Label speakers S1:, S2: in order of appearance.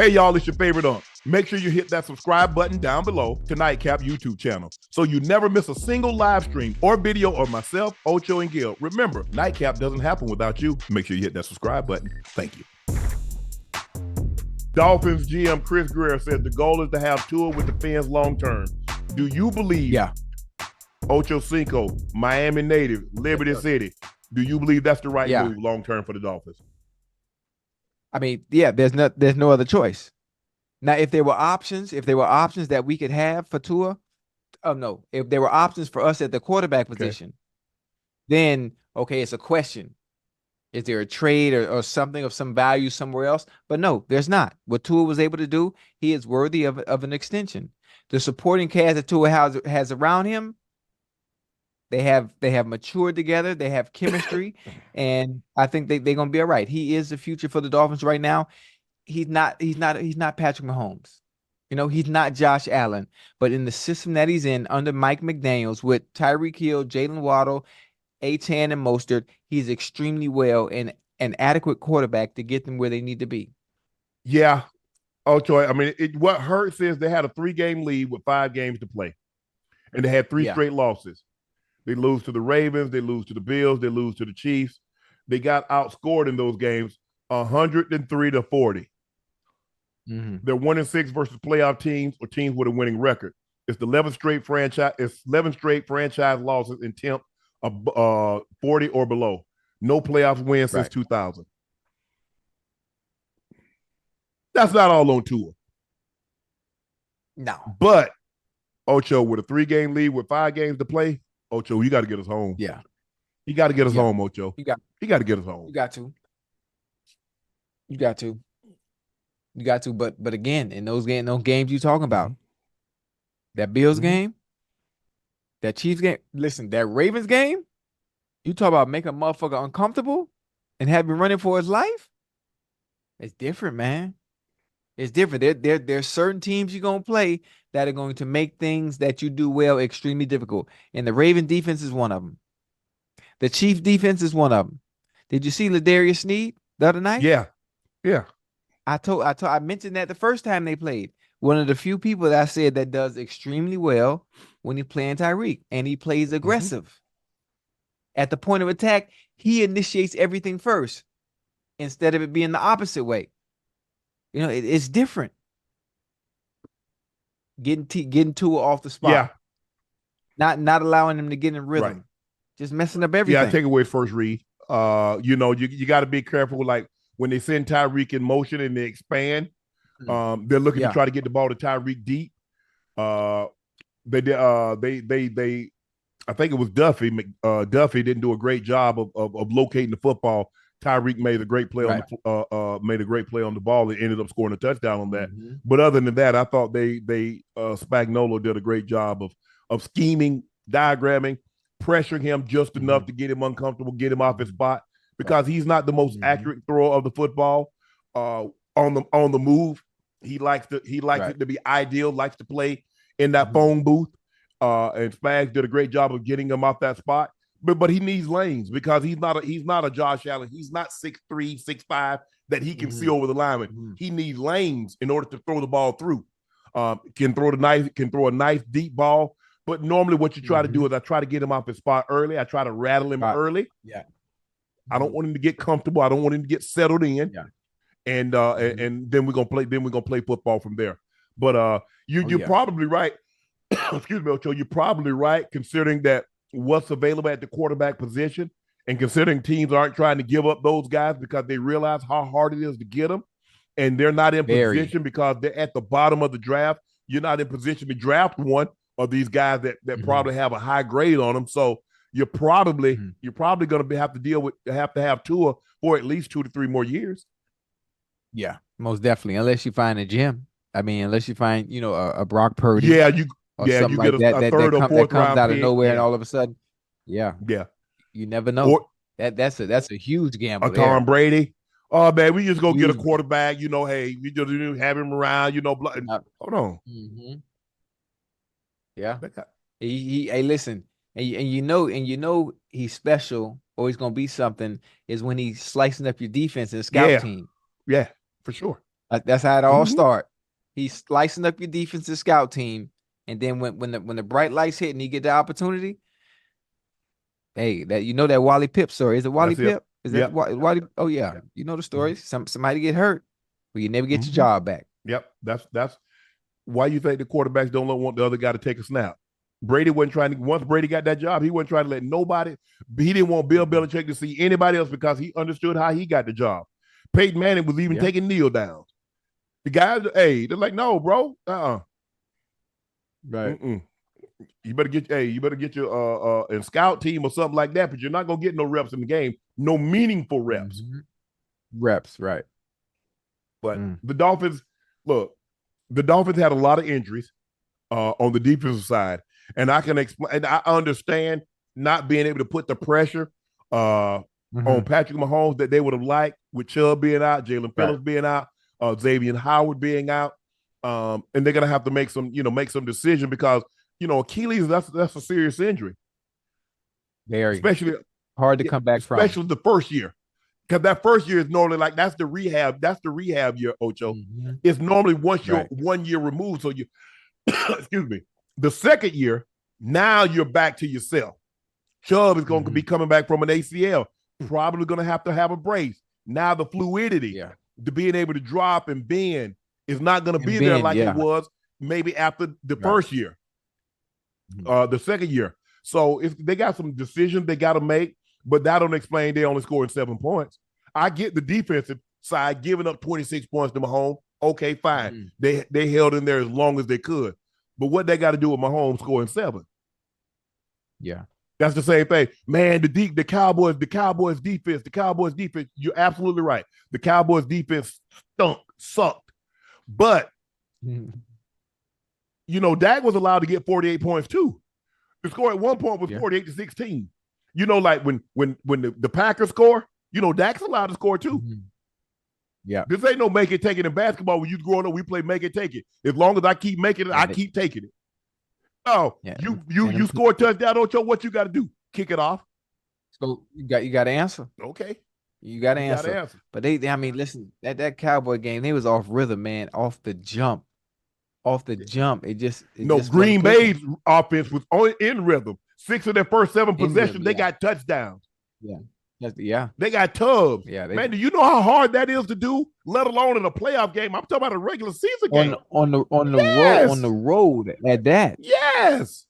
S1: Hey, y'all, it's your favorite Unc. Make sure you hit that subscribe button down below to Nightcap YouTube channel so you never miss a single live stream or video of myself, Ocho, and Gil. Remember, Nightcap doesn't happen without you. Make sure you hit that subscribe button. Thank you. Dolphins GM Chris Greer said the goal is to have Tua with the fans long term. Do you believe Ochocinco, Miami native, Liberty City, do you believe that's the right move long term for the Dolphins?
S2: I mean, there's no other choice. Now, if there were options that we could have for Tua, if there were options for us at the quarterback position, then it's a question. Is there a trade or something of some value somewhere else? But no, there's not. What Tua was able to do, he is worthy of an extension. The supporting cast that Tua has around him, they have matured together. They have chemistry, and I think they're gonna be all right. He is the future for the Dolphins right now. He's not Patrick Mahomes. He's not Josh Allen. But in the system that he's in under Mike McDaniels with Tyreek Hill, Jalen Waddle, Achane, and Mostert, he's extremely well and an adequate quarterback to get them where they need to be.
S1: Yeah. Troy, I mean, what hurts is they had a 3-game lead with 5 games to play, and they had 3 straight losses. They lose to the Ravens, they lose to the Bills, they lose to the Chiefs. They got outscored in those games 103-40.
S2: Mm-hmm.
S1: They're 1-6 versus playoff teams or teams with a winning record. It's 11 straight franchise losses in temp 40 or below. No playoff wins since 2000. That's not all on Tua.
S2: No.
S1: But Ocho, with a 3-game lead with 5 games to play, Ocho, you got to get us home.
S2: Yeah.
S1: You got to get us home, Ocho.
S2: You got
S1: to get us home.
S2: You got to. But again, in those games you're talking about, that Bills game, that Chiefs game, listen, that Ravens game, you talk about making a motherfucker uncomfortable and have him running for his life. It's different, man. It's different. There's certain teams you're going to play that are going to make things that you do well extremely difficult. And the Raven defense is one of them. The Chief defense is one of them. Did you see Ladarius Sneed the other night?
S1: Yeah.
S2: I mentioned that the first time they played. One of the few people that I said that does extremely well when he's playing Tyreek, and he plays aggressive. At the point of attack, he initiates everything first instead of it being the opposite way. It's different. Getting Tua off the spot.
S1: Yeah.
S2: Not allowing him to get in rhythm. Right. Just messing up everything.
S1: Yeah, I take away first read. You got to be careful. Like when they send Tyreek in motion and they expand, they're looking to try to get the ball to Tyreek deep. I think it was Duffy. Duffy didn't do a great job of locating the football. Tyreek made a great play on the ball and ended up scoring a touchdown on that. But other than that, I thought Spagnuolo did a great job of scheming, diagramming, pressuring him just enough to get him uncomfortable, get him off his spot, because he's not the most accurate thrower of the football on the move. He likes it to be ideal, likes to play in that phone booth. And Spags did a great job of getting him off that spot. But he needs lanes because he's not a Josh Allen. He's not 6'3", 6'5", that he can see over the lineman. He needs lanes in order to throw the ball through. Can throw a nice deep ball. But normally what you try to do is I try to get him off his spot early. I try to rattle him early.
S2: Yeah.
S1: I don't want him to get comfortable. I don't want him to get settled in. Yeah. And then we're gonna play football from there. But you're probably right. Excuse me, Ocho. You're probably right, considering that what's available at the quarterback position, and considering teams aren't trying to give up those guys because they realize how hard it is to get them, and they're not in position because they're at the bottom of the draft. You're not in position to draft one of these guys that probably have a high grade on them. So you're probably going to have to have Tua for at least 2 to 3 more years.
S2: Yeah, most definitely. Unless you find a gem. I mean, unless you find a Brock Purdy.
S1: Yeah, you get a third or fourth round
S2: out
S1: pick.
S2: of nowhere, and all of a sudden, you never know.
S1: Or,
S2: that's a huge gamble.
S1: Tom Brady. Oh man, we just go get a quarterback. Hey, we just have him around. Hold on.
S2: Yeah. Hey, listen, and you know he's special, or he's gonna be something. Is when he's slicing up your defense and scout team.
S1: Yeah, for sure.
S2: That's how it all
S1: Mhm.
S2: start. He's slicing up your defensive scout team, and then when the bright lights hit and he get the opportunity, hey, that Wally Pip story. Is it Wally
S1: That's it.
S2: Pip? Is that
S1: Yep.
S2: Wally? Oh yeah, you know the story. Somebody get hurt, but you never get your
S1: Mhm.
S2: job back.
S1: Yep. That's why you think the quarterbacks don't want the other guy to take a snap. Brady wasn't trying to. Once Brady got that job, he wasn't trying to let nobody. He didn't want Bill Belichick to see anybody else because he understood how he got the job. Peyton Manning was even taking kneel downs. The guys, hey, they're like, no, bro,
S2: Right.
S1: mm-mm. You better get your and scout team or something like that, but you're not gonna get no reps in the game, no meaningful reps.
S2: Mhm. Reps, right.
S1: But the Dolphins, look, the Dolphins had a lot of injuries on the defensive side, and I can explain. And I understand not being able to put the pressure on Patrick Mahomes that they would have liked with Chubb being out, Jalen Phillips being out, Xavier Howard being out, and they're gonna have to make some decision because Achilles that's a serious injury,
S2: Very
S1: especially
S2: hard to come back from.
S1: especially the first year. Because that first year is normally like that's the rehab year, Ocho. It's normally once you're 1 year removed. So you excuse me. The second year, now you're back to yourself. Chubb is going to be coming back from an ACL, probably going to have a brace. Now the fluidity to being able to drop and bend is not going to be there like it was maybe after the first year, the second year. So if they got some decisions they got to make, but that don't explain they only scoring 7 points. I get the defensive side giving up 26 points to Mahomes. Okay, fine. They held in there as long as they could. But what they got to do with Mahomes scoring 7?
S2: Yeah.
S1: That's the same thing. Man, the Cowboys defense, you're absolutely right. The Cowboys defense sucked. But Dak was allowed to get 48 points too. The score at one point was 48-16. Like when the Packers score, Dak's allowed to score too.
S2: Yeah.
S1: This ain't no make it take it in basketball. When you growing up, we play make it take it. As long as I keep making it, I keep taking it. Oh, you score a touchdown, Ocho. What you got to do? Kick it off.
S2: So you got to answer.
S1: Okay.
S2: You got to answer. But I mean, listen, that Cowboy game, they was off rhythm, man, off the jump.
S1: Green Bay's offense was in rhythm. 6 of their first 7 possessions, they got touchdowns.
S2: Yeah.
S1: They got tubs.
S2: Yeah.
S1: Man, do you know how hard that is to do? Let alone in a playoff game. I'm talking about a regular season game.
S2: On the road at that.
S1: Yes.